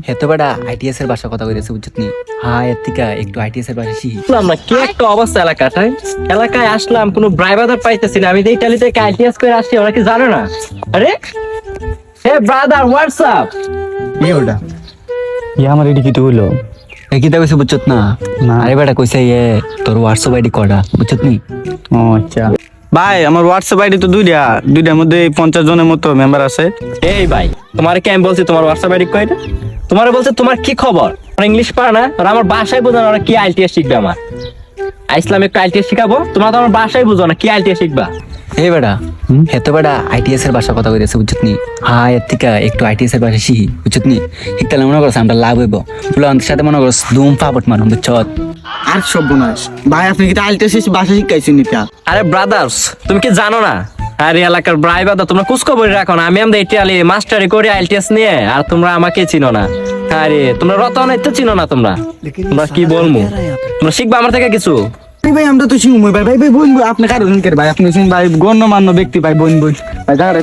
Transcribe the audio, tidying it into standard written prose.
হেতো বেটা আইটিএস এর ভাষা কথা কইতেছে বুঝছত নি। হ্যাঁ এর থেকে একটু আইটিএস এর ভাষা শিখি। আমরা কি একটা অবস্থা এলাকায় আসলাম, কোনো ব্রাইভার পাইতেছি না। আমি ইটালি থেকে আইটিএস করে আসছি, ওরা কি জানো না? আরে হে ব্রাদার, হোয়াটসঅ্যাপ? কি ওটা? আমার এটি কি হইলো? কি তা কইছে বুঝছত না? না। আরে বেটা কইছে তোর হোয়াটসঅ্যাপ আইডি কটা বুঝছত নি? ও আচ্ছা ভাই, আমার হোয়াটসঅ্যাপ আইডি তো দুইটার মধ্যে 50 জনের মতো মেম্বার আছে। এই ভাই, তোমার কি আমি বলছি তোমার হোয়াটসঅ্যাপ আইডি কয়টা? তোমার বলছে তোমার কি খবর? ইংলিশ পারে না, আর আমার বাসায় বোঝো না ওরা কি আইটিএস শিখবে। আমার ইসলাম একটু আইটিএস শিখাবো, তোমরা তো আমার বাসায় বুঝো না কি আইটিএস শিখবা। এই বেটা হেতো বেটা আইটিএস এর ভাষা কথা কইতেছে বুঝছত নি। হ্যাঁ এর থেকে একটু আইটিএস এর ভাষা শিখি বুঝছত নি। শিখতালে মনে করছ আমরা লাভ হইব, বলে আমাদের সাথে মনে করছ দুম পাপট মানুষ বুঝছত। আর সর্বনাশ ভাই, আপনি কি আইটিএস ভাষা শিখাইছেন নিতা? আরে ব্রাদার্স, তুমি কি জানো না? আরে এলাকার ব্রাইভার তোমরা কুচকবরি রাখো না। আমি আমাদের ইটালি মাস্টারি করে আইটিএস নিয়ে, আর তোমরা আমাকে চিনো না। আরে তোমরা রতন তো চিনো না। তোমরা কি বলবো? তোমরা শিখবা আমার থেকে কিছু। ভাই আমরা তো শিখবো ভাই। ভাই বোন, আপনি কারণ ভাই, আপনি ভাই গণ্যমান্য ব্যক্তি ভাই, বোন ভাই দাঁড়া